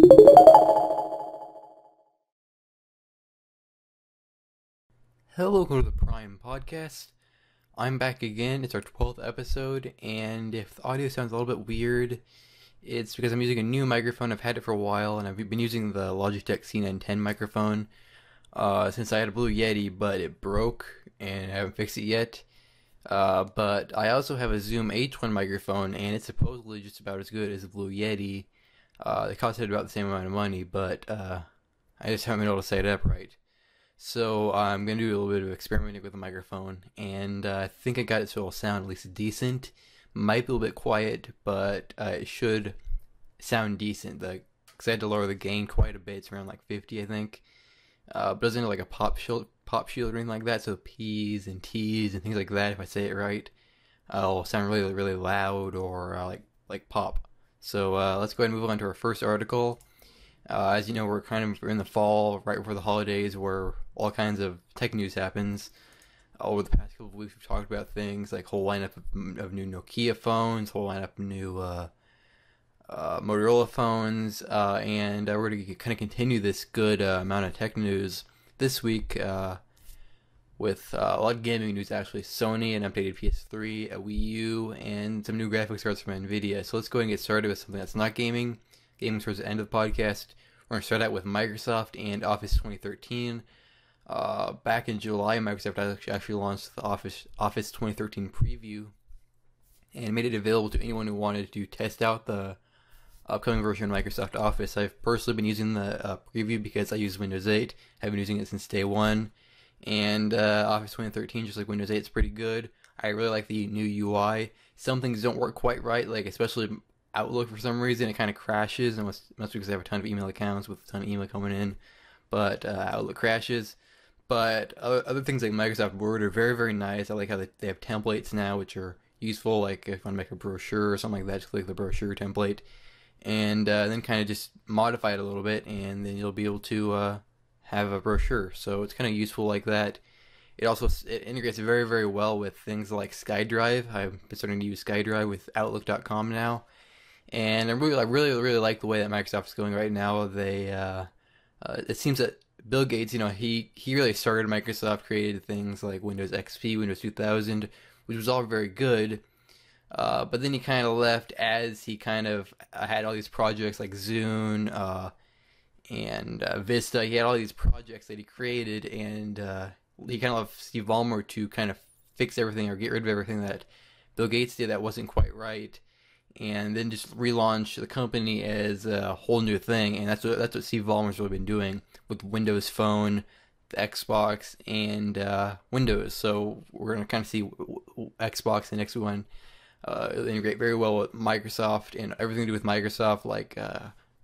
Hello, welcome to the Prime Podcast. I'm back again. It's our 12th episode, and if the audio sounds a little bit weird, it's because I'm using a new microphone. I've had it for a while, and I've been using the Logitech C910 microphone since I had a Blue Yeti, but it broke, and I haven't fixed it yet. But I also have a Zoom H1 microphone, and it's supposedly just about as good as the Blue Yeti. It costed about the same amount of money, but I just haven't been able to set it up right. So I'm going to do a little bit of experimenting with the microphone, and I think I got it so it'll sound at least decent. Might be a little bit quiet, but it should sound decent. Because I had to lower the gain quite a bit. It's around like 50, I think. But it doesn't have like a pop shield or anything like that, so P's and T's and things like that, if I say it right, will sound really, really loud or like pop. So let's go ahead and move on to our first article. As you know, we're in the fall, right before the holidays, where all kinds of tech news happens. Over the past couple of weeks, we've talked about things like whole lineup of new Nokia phones, whole lineup of new Motorola phones, and we're going to kind of continue this good amount of tech news this week with a lot of gaming news, actually. Sony, an updated PS3, a Wii U, and some new graphics cards from NVIDIA. So let's go ahead and get started with something that's not gaming. Gaming towards the end of the podcast. We're going to start out with Microsoft and Office 2013. Back in July, Microsoft actually launched the Office 2013 preview and made it available to anyone who wanted to test out the upcoming version of Microsoft Office. I've personally been using the preview because I use Windows 8. I've been using it since day one. And Office 2013, just like Windows 8, is pretty good. I really like the new UI. Some things don't work quite right, like especially Outlook. For some reason it kind of crashes, and must be because I have a ton of email accounts with a ton of email coming in, but Outlook crashes. But other things like Microsoft Word are very, very nice. I like how they have templates now, which are useful. Like if you want to make a brochure or something like that, just click the brochure template and then kind of just modify it a little bit, and then you'll be able to have a brochure. So it's kind of useful like that. It integrates very, very well with things like SkyDrive. I've been starting to use SkyDrive with Outlook.com now. And I really like the way that Microsoft is going right now. It seems that Bill Gates, he really started Microsoft, created things like Windows XP, Windows 2000, which was all very good. But then he kind of left as he kind of had all these projects like Zune and Vista. He had all these projects that he created, and he kind of left Steve Ballmer to kind of fix everything or get rid of everything that Bill Gates did that wasn't quite right, and then just relaunch the company as a whole new thing. And that's what Steve Ballmer's really been doing with Windows Phone, the Xbox, and Windows. So we're going to kind of see Xbox, the next one, integrate very well with Microsoft, and everything to do with Microsoft, like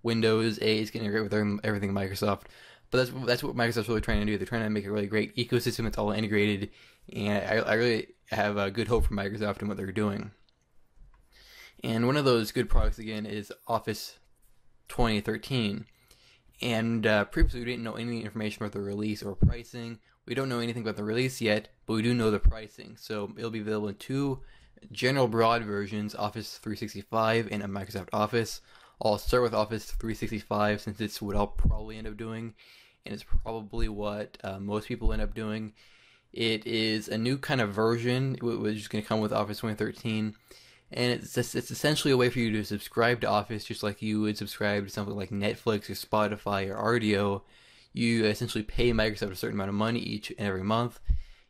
Windows 8 is going to integrate with everything Microsoft. But that's what Microsoft's really trying to do. They're trying to make a really great ecosystem that's all integrated, and I really have a good hope for Microsoft and what they're doing. And one of those good products, again, is Office 2013. And previously, we didn't know any information about the release or pricing. We don't know anything about the release yet, but we do know the pricing. So it'll be available in two general broad versions, Office 365 and a Microsoft Office. I'll start with Office 365 since it's what I'll probably end up doing, and it's probably what most people end up doing. It is a new kind of version, which is going to come with Office 2013. And it's essentially a way for you to subscribe to Office just like you would subscribe to something like Netflix or Spotify or Rdio. You essentially pay Microsoft a certain amount of money each and every month,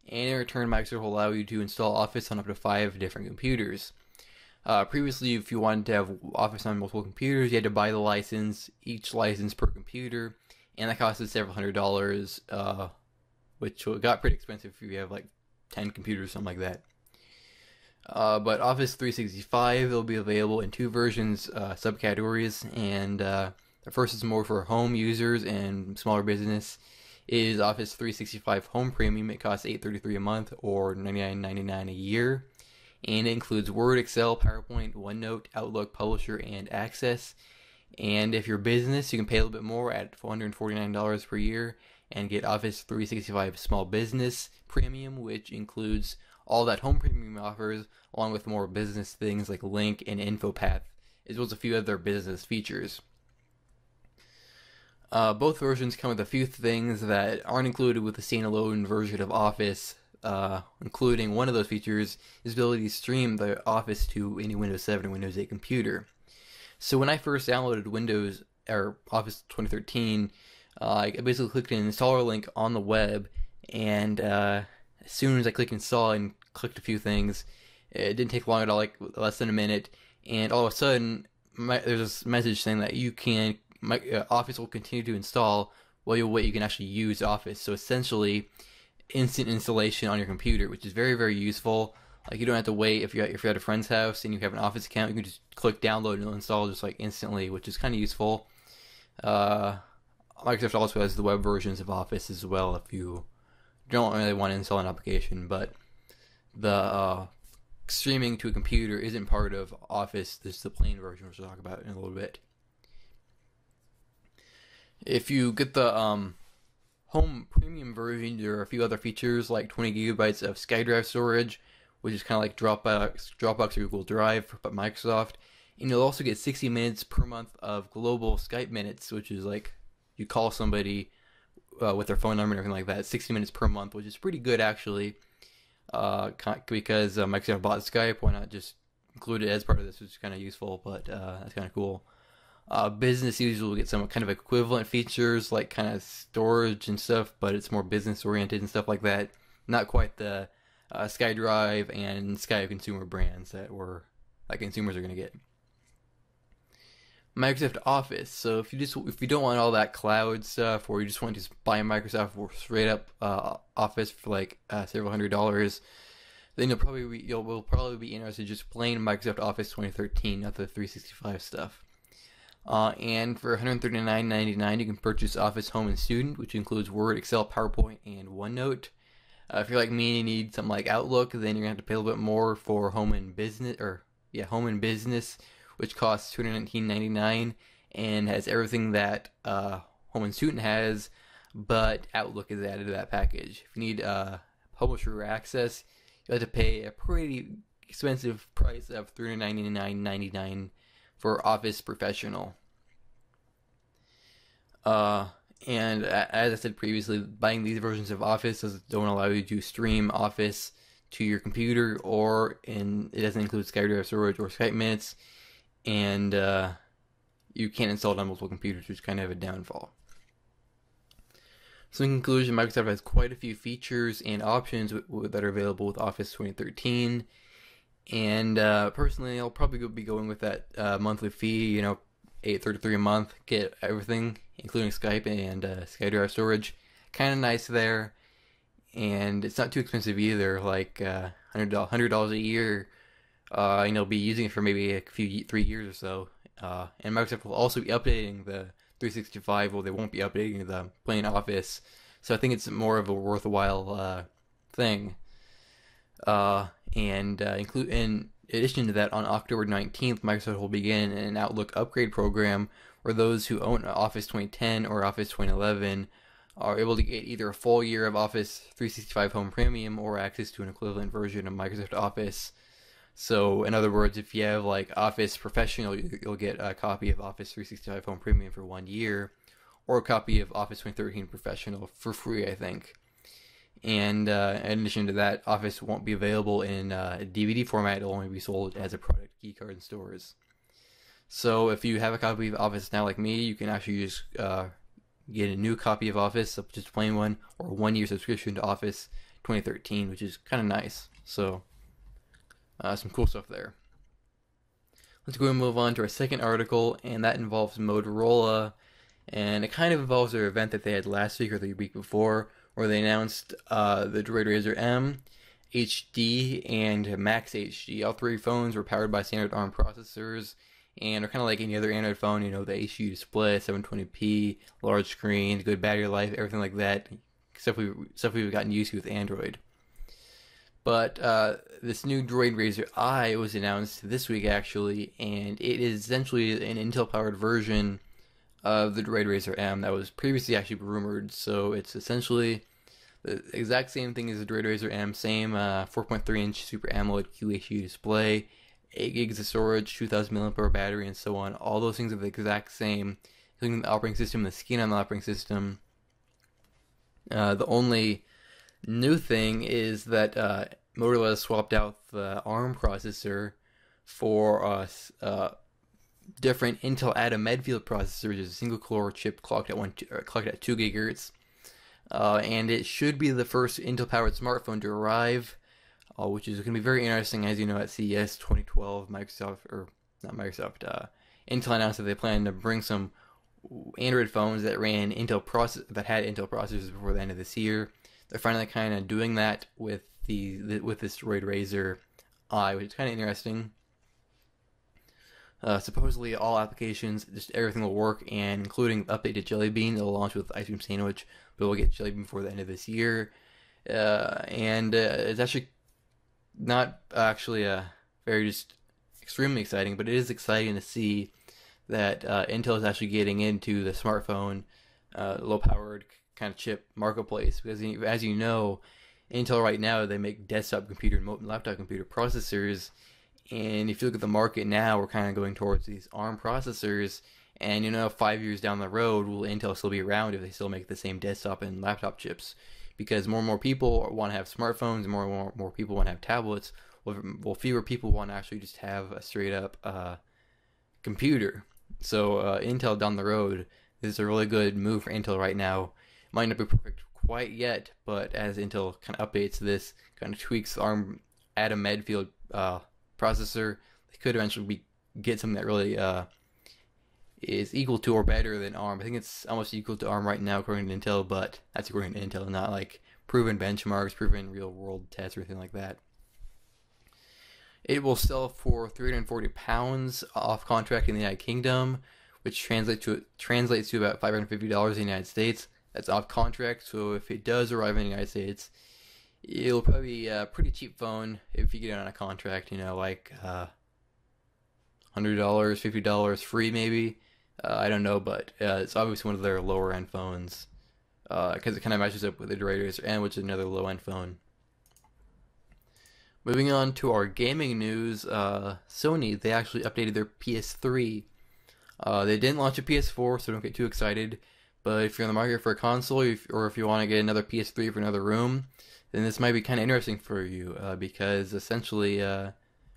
and in return, Microsoft will allow you to install Office on up to 5 different computers. Previously, if you wanted to have Office on multiple computers, you had to buy the license, each license per computer, and that costed several $100s, which got pretty expensive if you have like 10 computers, something like that. But Office 365 will be available in two versions, subcategories, and the first is more for home users and smaller business. Is Office 365 Home Premium. It costs $833 a month or $99.99 a year, and it includes Word, Excel, PowerPoint, OneNote, Outlook, Publisher, and Access. And if you're a business, you can pay a little bit more at $449 per year and get Office 365 Small Business Premium, which includes all that Home Premium offers, along with more business things like Link and InfoPath, as well as a few other business features. Both versions come with a few things that aren't included with the standalone version of Office, including one of those features is the ability to stream the Office to any Windows 7 or Windows 8 computer. So when I first downloaded Windows or Office 2013, I basically clicked an installer link on the web, and as soon as I clicked install and clicked a few things, it didn't take long at all, like less than a minute, and all of a sudden there's this message saying that Office will continue to install while you wait. You can actually use Office. So essentially, instant installation on your computer, which is very, very useful. Like, you don't have to wait if you're at a friend's house and you have an Office account. You can just click download and it'll install just like instantly, which is kind of useful. Microsoft also has the web versions of Office as well if you don't really want to install an application, but the streaming to a computer isn't part of Office. This is the plain version, which we'll talk about in a little bit. If you get the Home Premium version, there are a few other features like 20 gigabytes of SkyDrive storage, which is kind of like Dropbox or Google Drive, but Microsoft. And you'll also get 60 minutes per month of global Skype minutes, which is like you call somebody with their phone number and everything like that. 60 minutes per month, which is pretty good actually, because Microsoft bought Skype. Why not just include it as part of this, which is kind of useful, but that's kind of cool. Business users will get some kind of equivalent features like kind of storage and stuff, but it's more business oriented and stuff like that. Not quite the SkyDrive and Skype consumer brands that consumers are going to get. Microsoft Office. So if you don't want all that cloud stuff, or you just want to just buy a Microsoft or straight up Office for like several $100s, then you'll probably be interested in just plain Microsoft Office 2013, not the 365 stuff. And for $139.99, you can purchase Office Home and Student, which includes Word, Excel, PowerPoint, and OneNote. If you're like me and you need something like Outlook, then you're gonna have to pay a little bit more for Home and Business, which costs $219.99 and has everything that Home and Student has, but Outlook is added to that package. If you need publisher access, you have to pay a pretty expensive price of $399.99 for Office Professional. And as I said previously, buying these versions of Office don't allow you to stream Office to your computer, it doesn't include SkyDrive storage or Skype minutes, and you can't install it on multiple computers, which is kind of a downfall. So in conclusion, Microsoft has quite a few features and options that are available with Office 2013. And personally, I'll probably be going with that monthly fee, $8.33 a month, get everything, including Skype and SkyDrive storage. Kind of nice there, and it's not too expensive either, like $100 a year. And you'll be using it for maybe 3 years or so. And Microsoft will also be updating the 365, well, they won't be updating the plain Office, so I think it's more of a worthwhile thing. In addition to that, on October 19th, Microsoft will begin an Outlook upgrade program where those who own Office 2010 or Office 2011 are able to get either a full year of Office 365 Home Premium or access to an equivalent version of Microsoft Office. So, in other words, if you have like Office Professional, you'll get a copy of Office 365 Home Premium for 1 year, or a copy of Office 2013 Professional for free, I think. And in addition to that, Office won't be available in DVD format. It'll only be sold as a product keycard in stores. So if you have a copy of Office now like me, you can actually just get a new copy of Office, just a plain one, or a 1 year subscription to Office 2013, which is kind of nice. So some cool stuff there. Let's go and move on to our second article, and that involves Motorola, and it kind of involves their event that they had last week or the week before, where they announced the Droid RAZR M, HD, and Max HD. All three phones were powered by standard ARM processors, and are kind of like any other Android phone, the HD display, 720p, large screen, good battery life, everything like that, stuff we've gotten used to with Android. But this new Droid RAZR I was announced this week, actually, and it is essentially an Intel-powered version of the Droid RAZR M that was previously actually rumored. So it's essentially the exact same thing as the Droid RAZR M, same 4.3-inch Super AMOLED QHD display, 8 gigs of storage, 2,000 mAh battery, and so on. All those things are the exact same, including the operating system, the skin on the operating system. The only new thing is that Motorola swapped out the ARM processor for different Intel Atom Medfield processor, which is a single core chip clocked at 2 gigahertz. And it should be the first Intel-powered smartphone to arrive, which is going to be very interesting. As you know, at CES 2012, Intel announced that they plan to bring some Android phones that had Intel processors before the end of this year. They're finally kind of doing that with this Droid RAZR I, which is kind of interesting. Supposedly all applications, just everything will work, and including the updated Jelly Bean. It'll launch with Ice Cream Sandwich, but we'll get Jelly Bean before the end of this year. And it's actually not very just extremely exciting, but it is exciting to see that Intel is actually getting into the smartphone, low-powered kind of chip marketplace. Because as you know, Intel right now, they make desktop computer and laptop computer processors. And if you look at the market now, we're kind of going towards these ARM processors. And 5 years down the road, will Intel still be around if they still make the same desktop and laptop chips? Because more and more people want to have smartphones, and more people want to have tablets. Well, fewer people want to actually just have a straight up computer. So Intel down the road, this is a really good move for Intel right now. Might not be perfect quite yet, but as Intel kind of updates this, kind of tweaks the ARM Atom Medfield processor, they could eventually get something that really is equal to or better than ARM. I think it's almost equal to ARM right now according to Intel, but that's according to Intel, not like proven benchmarks, proven real world tests or anything like that. It will sell for £340 off contract in the United Kingdom, which translates to about $550 in the United States. That's off contract, so if it does arrive in the United States, it'll probably be a pretty cheap phone if you get it on a contract, like $100, $50 free maybe. I don't know, but it's obviously one of their lower end phones because it kind of matches up with the Droid RAZR N, which is another low end phone. Moving on to our gaming news, Sony, they actually updated their PS3. They didn't launch a PS4, so don't get too excited. But if you're in the market for a console, or if you want to get another PS3 for another room, then this might be kind of interesting for you, because essentially there's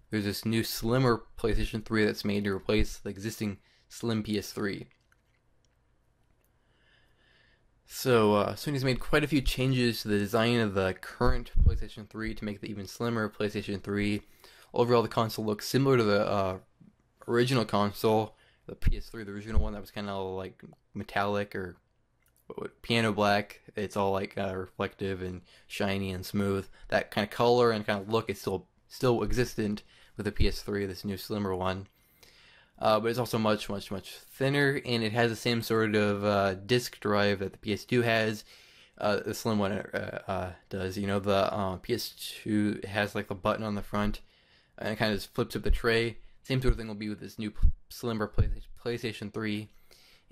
this new slimmer PlayStation 3 that's made to replace the existing slim PS3. So Sony's made quite a few changes to the design of the current PlayStation 3 to make the even slimmer PlayStation 3. Overall, the console looks similar to the original console, the PS3, the original one that was kind of like metallic or piano black. It's all like reflective and shiny and smooth. That kind of color and kind of look is still existent with the PS3, this new slimmer one. But it's also much thinner, and it has the same sort of disk drive that the PS2 has. The slim one does. The PS2 has like the button on the front, and it kind of just flips up the tray. Same sort of thing will be with this new slimmer PlayStation 3.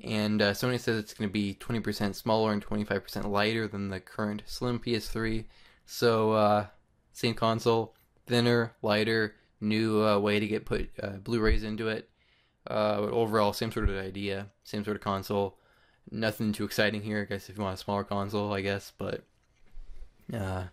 And Sony says it's going to be 20% smaller and 25% lighter than the current slim PS3. So, same console, thinner, lighter, new way to get Blu-rays into it. But overall, same sort of idea, same sort of console. Nothing too exciting here, I guess, if you want a smaller console, I guess. But, yeah.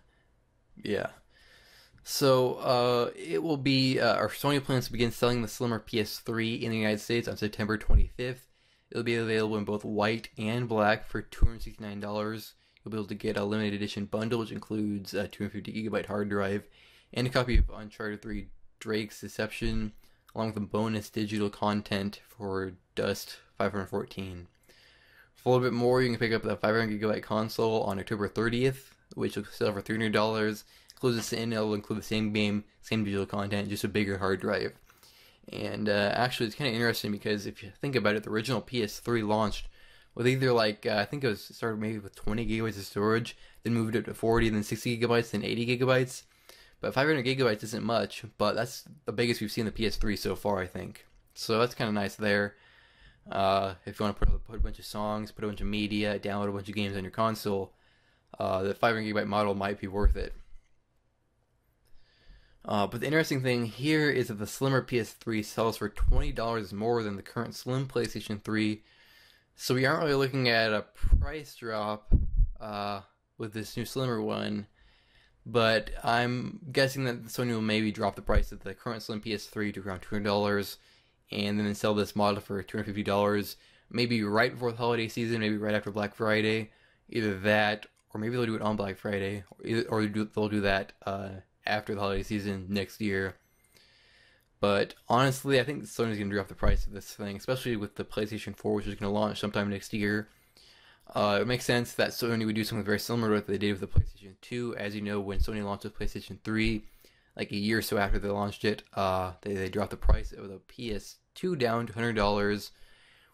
So, it will be, Sony plans to begin selling the slimmer PS3 in the United States on September 25th. It'll be available in both white and black for $269. You'll be able to get a limited edition bundle, which includes a 250GB hard drive and a copy of Uncharted 3 Drake's Deception, along with the bonus digital content for Dust 514. For a little bit more, you can pick up the 500GB console on October 30th, which will sell for $300. It'll include the same game, same digital content, just a bigger hard drive. And actually, it's kind of interesting because if you think about it, the original PS3 launched with either I think it started maybe with 20 gigabytes of storage, then moved up to 40, then 60 gigabytes, then 80 gigabytes. But 500 gigabytes isn't much, but that's the biggest we've seen the PS3 so far, I think. So that's kind of nice there. If you want to put a bunch of songs, put a bunch of media, download a bunch of games on your console, the 500 gigabyte model might be worth it. But the interesting thing here is that the slimmer PS3 sells for $20 more than the current slim PlayStation 3. So we aren't really looking at a price drop with this new slimmer one, but I'm guessing that Sony will maybe drop the price of the current slim PS3 to around $200, and then sell this model for $250, maybe right before the holiday season, maybe right after Black Friday. Either that, or maybe they'll do it on Black Friday, they'll do that after the holiday season next year. But honestly, I think Sony's going to drop the price of this thing, especially with the PlayStation 4, which is going to launch sometime next year. It makes sense that Sony would do something very similar to what they did with the PlayStation 2. As you know, when Sony launched the PlayStation 3, like a year or so after they launched it, they dropped the price of the PS2 down to $100,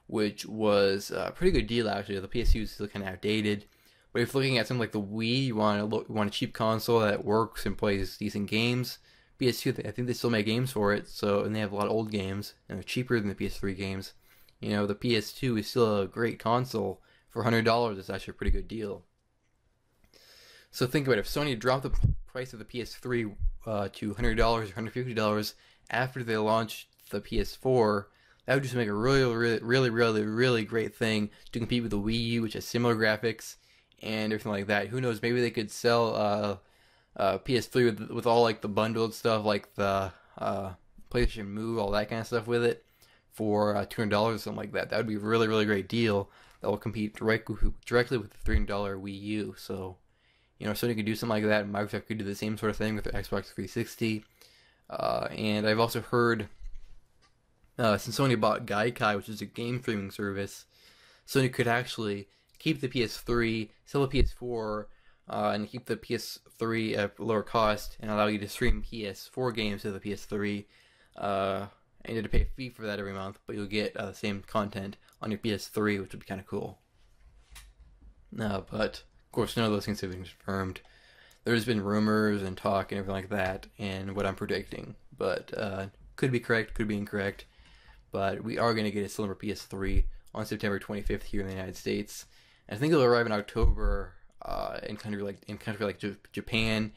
which was a pretty good deal actually. The PS2 is still kind of outdated, but if you're looking at something like the Wii, you want a cheap console that works and plays decent games. PS2, I think they still make games for it, and they have a lot of old games, and they're cheaper than the PS3 games. You know, the PS2 is still a great console. For $100, it's actually a pretty good deal. So think about it. If Sony dropped the price of the PS3 to $100 or $150 after they launched the PS4, that would just make a really great thing to compete with the Wii U, which has similar graphics and everything like that. Who knows? Maybe they could sell PS3 with all like the bundled stuff, like the PlayStation Move, all that kind of stuff with it, for $200 or something like that. That would be a really great deal that will compete directly with the $300 Wii U. So, you know, Sony could do something like that, and Microsoft could do the same sort of thing with their Xbox 360. And I've also heard, since Sony bought Gaikai, which is a game streaming service, Sony could actually keep the PS3, sell the PS4, and keep the PS3 at lower cost, and allow you to stream PS4 games to the PS3. And you have to pay a fee for that every month, but you'll get the same content on your PS3, which would be kind of cool. But of course, none of those things have been confirmed. There's been rumors and talk and everything like that, and what I'm predicting. But could be correct, could be incorrect. But we are going to get a slimmer PS3 on September 25th here in the United States. And I think it'll arrive in October in country like Japan.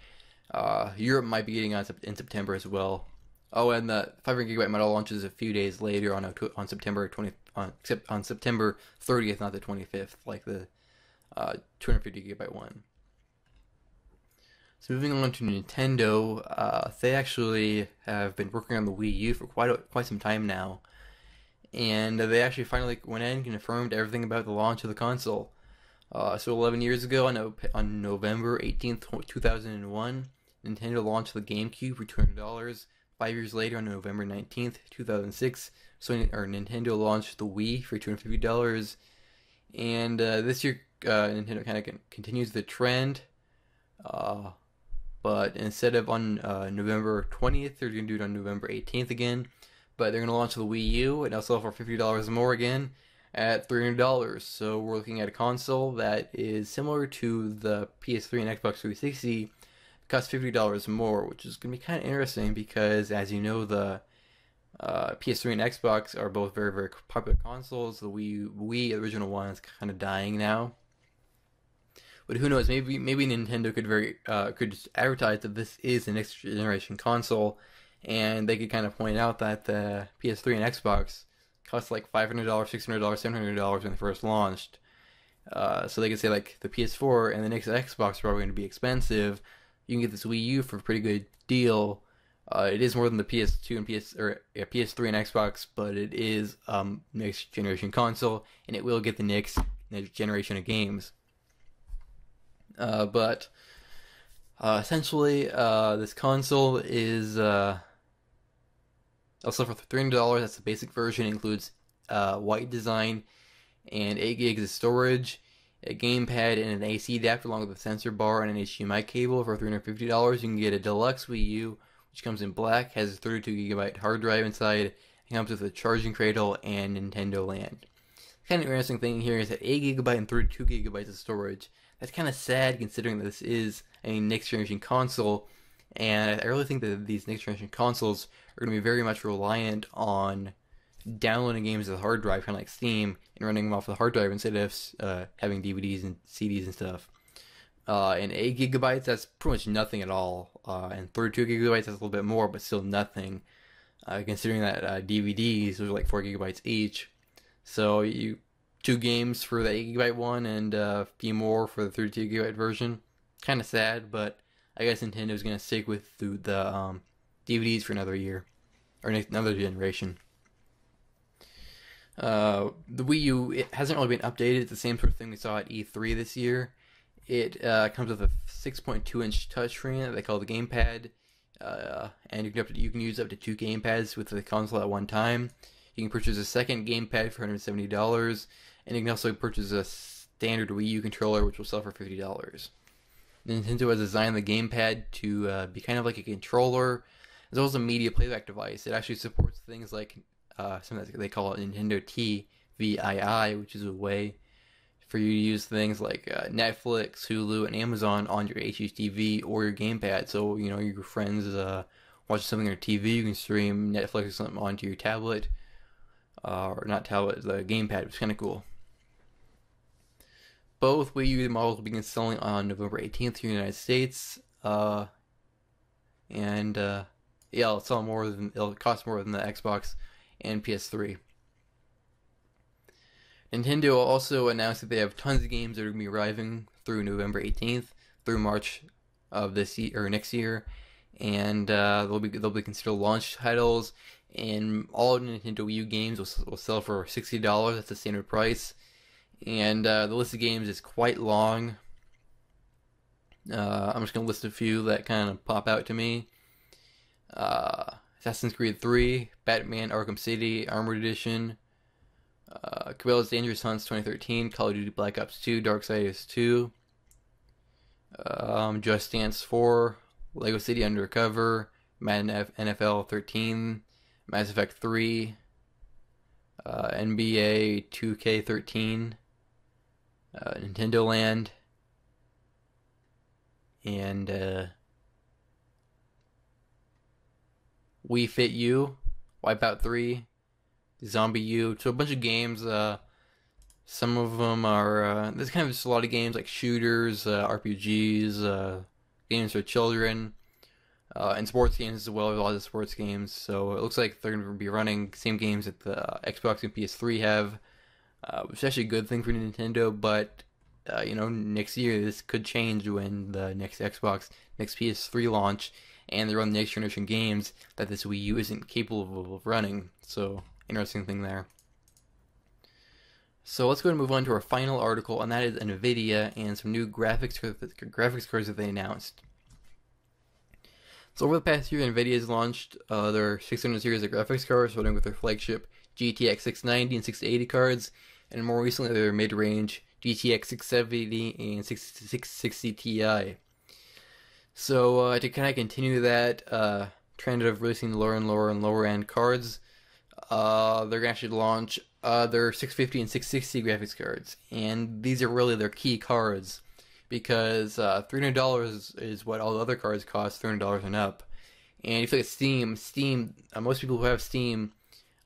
Europe might be getting in September as well. Oh, and the 500GB model launches a few days later on September 30th, not the 25th, like the 250GB one. So moving on to Nintendo, they actually have been working on the Wii U for quite some time now, and they actually finally went in and confirmed everything about the launch of the console. So 11 years ago, on November 18th, 2001, Nintendo launched the GameCube for $200. 5 years later, on November 19th, 2006, Nintendo launched the Wii for $250. And this year, Nintendo kind of continues the trend. But instead of on November 20th, they're going to do it on November 18th again. But they're going to launch the Wii U, and they'll sell for $50 more again at $300. So we're looking at a console that is similar to the PS3 and Xbox 360, costs $50 more, which is going to be kind of interesting because, as you know, the PS3 and Xbox are both very popular consoles. The Wii original one is kind of dying now. But who knows? Maybe Nintendo could just advertise that this is the next generation console, and they could kind of point out that the PS3 and Xbox cost like $500, $600, $700 when they first launched. So they could say like the PS4 and the next Xbox are probably going to be expensive. You can get this Wii U for a pretty good deal. It is more than the PS2 and PS3 and Xbox, but it is next generation console, and it will get the next generation of games. But essentially, this console is also for $300. That's the basic version. It includes white design and 8 gigs of storage, a gamepad, and an AC adapter, along with a sensor bar and an HDMI cable. For $350, you can get a deluxe Wii U, which comes in black, has a 32GB hard drive inside, and comes with a charging cradle and Nintendo Land. Kind of interesting thing here is that 8GB and 32GB of storage. That's kind of sad considering that this is a next generation console, and I really think that these next generation consoles are going to be very much reliant on downloading games to the hard drive, kind of like Steam, and running them off the hard drive instead of having DVDs and CDs and stuff. And 8GB, that's pretty much nothing at all. And 32GB, that's a little bit more, but still nothing. Considering that DVDs, those are like 4GB each. So you 2 games for the 8 GB one and a few more for the 32 GB version. Kind of sad, but I guess Nintendo's gonna stick with the DVDs for another year or another generation. The Wii U, it hasn't really been updated. It's the same sort of thing we saw at E3 this year. It comes with a 6.2-inch touchscreen that they call the gamepad, and you can use up to 2 gamepads with the console at one time. You can purchase a second gamepad for $170, and you can also purchase a standard Wii U controller, which will sell for $50. Nintendo has designed the gamepad to be kind of like a controller, as well as a media playback device. It actually supports things like something that they call Nintendo TVII, which is a way for you to use things like Netflix, Hulu, and Amazon on your HDTV or your gamepad. So, you know, your friends watch something on your TV, you can stream Netflix or something onto your tablet, or not tablet, the gamepad, which is kind of cool. Both Wii U models will begin selling on November 18th here in the United States, yeah, it'll cost more than the Xbox and PS3. Nintendo also announced that they have tons of games that are going to be arriving through November 18th through March of this year or next year, and they'll be considered launch titles. And all Nintendo Wii U games will sell for $60. That's the standard price. And the list of games is quite long. I'm just going to list a few that kind of pop out to me. Assassin's Creed 3, Batman Arkham City Armored Edition, Cabela's Dangerous Hunts 2013, Call of Duty Black Ops 2, Darksiders 2, Just Dance 4, Lego City Undercover, Madden NFL 13, Mass Effect 3, NBA 2K13, Nintendo Land, and Wii Fit U, Wipeout 3, Zombie U. So a bunch of games. Some of them are there's kind of just a lot of games like shooters, RPGs, games for children, and sports games as well. A lot of sports games. So it looks like they're going to be running same games that the Xbox and PS3 have, which is actually a good thing for Nintendo. But you know, next year this could change when the next Xbox, next PS3 launch, and they run the next generation games that this Wii U isn't capable of running. So interesting thing there. So let's go and move on to our final article, and that is NVIDIA and some new graphics cards that they announced. So over the past year, NVIDIA has launched their 600 series of graphics cards, starting with their flagship GTX 690 and 680 cards, and more recently their mid-range GTX 670 and 660 Ti. So to kind of continue that trend of releasing lower and lower end cards, they're going to actually launch their 650 and 660 graphics cards, and these are really their key cards because $300 is what all the other cards cost, $300 and up. And if you look at Steam, most people who have Steam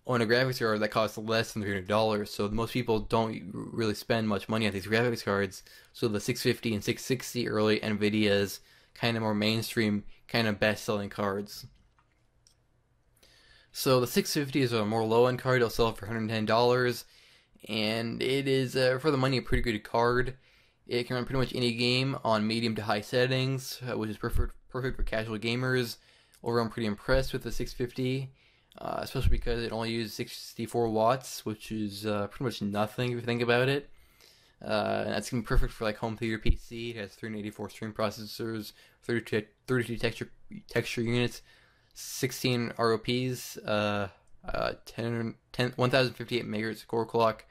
own a graphics card that costs less than $300, so most people don't really spend much money on these graphics cards. So the 650 and 660 early NVIDIA's kind of more mainstream, kind of best-selling cards. So the 650 is a more low-end card. It'll sell for $110, and it is, for the money, a pretty good card. It can run pretty much any game on medium to high settings, which is perfect for casual gamers. Overall, I'm pretty impressed with the 650, especially because it only uses 64 watts, which is pretty much nothing if you think about it. And that's gonna be perfect for like home theater PC. It has 384 stream processors, 32 texture units, 16 ROPs, 1058 megahertz core clock,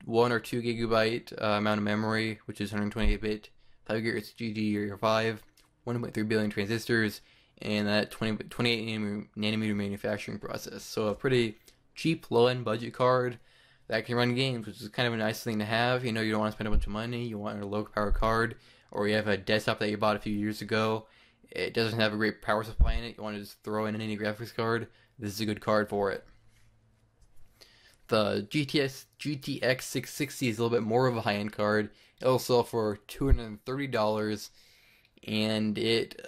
1 or 2 gigabyte amount of memory, which is 128-bit, 5 gigahertz GDDR5, 1.3 billion transistors, and that 28 nanometer manufacturing process. So a pretty cheap, low-end budget card that can run games, which is kind of a nice thing to have. You know, you don't want to spend a bunch of money, you want a low-power card, or you have a desktop that you bought a few years ago. It doesn't have a great power supply in it. You want to just throw in any graphics card. This is a good card for it. The GTX 660 is a little bit more of a high-end card. It'll sell for $230, and it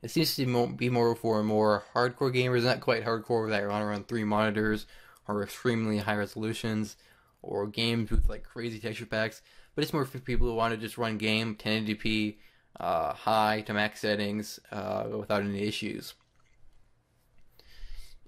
seems to be more for more hardcore gamers. Not quite hardcore that want to run 3 monitors or extremely high resolutions, or games with like crazy texture packs. But it's more for people who want to just run game 1080p, high to max settings, without any issues.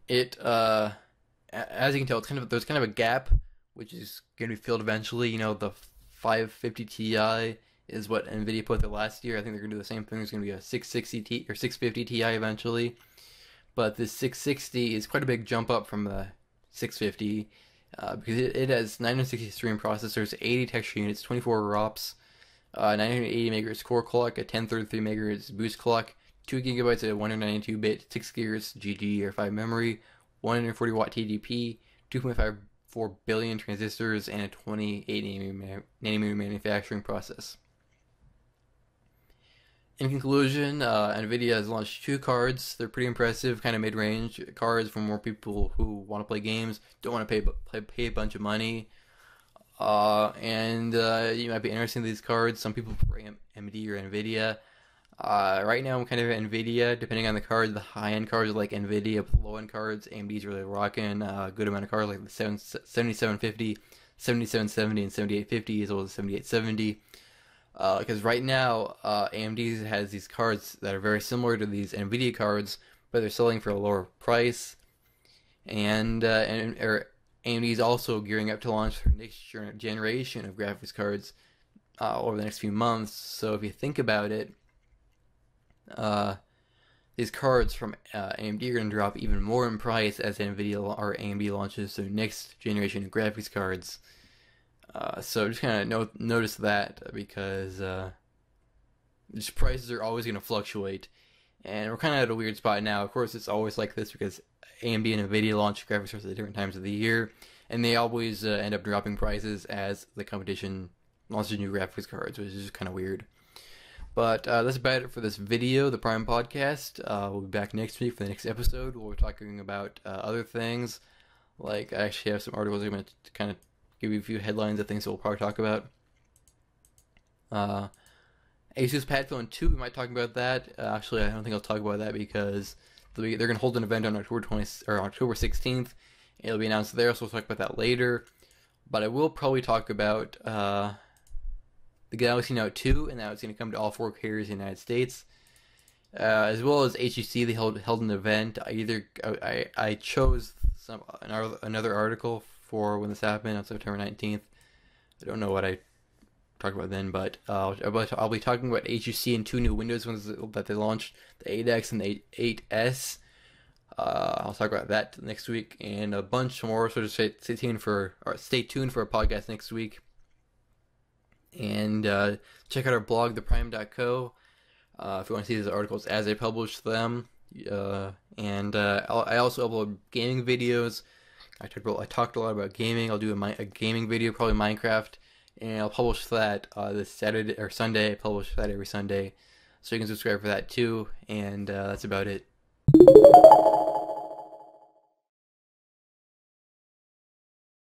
It, as you can tell, there's kind of a gap, which is going to be filled eventually. You know, the 550 Ti is what Nvidia put there last year. I think they're going to do the same thing. There's going to be a 660 Ti or 650 Ti eventually. But this 660 is quite a big jump up from the 650, because it has 960 stream processors, 80 texture units, 24 ROPs, 980 MHz core clock, a 1033 MHz boost clock, 2 GB of 192-bit 6 GHz GDDR5 memory, 140 watt TDP, 2.54 billion transistors, and a 28 nanometer manufacturing process. In conclusion, Nvidia has launched 2 cards. They're pretty impressive, kind of mid-range cards for more people who want to play games, don't want to pay a bunch of money. And you might be interested in these cards. Some people prefer AMD or Nvidia. Right now I'm kind of Nvidia, depending on the card. The high-end cards are like Nvidia, but the low-end cards, AMD's really rocking a good amount of cards like the 7750, 7770, and 7850, as well as 7870. Because right now, AMD has these cards that are very similar to these Nvidia cards, but they're selling for a lower price. And AMD is also gearing up to launch their next generation of graphics cards over the next few months. So if you think about it, these cards from AMD are going to drop even more in price as Nvidia or AMD launches their next generation of graphics cards. So just kind of notice that, because just prices are always going to fluctuate, and we're kind of at a weird spot now. Of course, it's always like this because AMD and Nvidia launch graphics cards at different times of the year, and they always end up dropping prices as the competition launches new graphics cards, which is just kind of weird. But that's about it for this video, the Prime Podcast. We'll be back next week for the next episode. We'll be talking about other things. Like, I actually have some articles I'm going to kind of give you a few headlines of things that we'll probably talk about. Asus Padphone 2, we might talk about that. Actually, I don't think I'll talk about that because they're going to hold an event on October 16th. It'll be announced there, so we'll talk about that later. But I will probably talk about the Galaxy Note 2, and now it's going to come to all 4 carriers in the United States. As well as HTC, they held an event. I chose another article for when this happened on September 19th. I don't know what I talk about then, but I'll be talking about HTC and 2 new Windows ones that they launched, the 8X and the 8S. I'll talk about that next week and a bunch more. So just stay tuned for a podcast next week. And check out our blog, theprime.co, if you want to see these articles as I publish them. And I also upload gaming videos. I talked a lot about gaming. I'll do a gaming video, probably Minecraft, and I'll publish that this Saturday or Sunday. I publish that every Sunday, so you can subscribe for that too. And that's about it.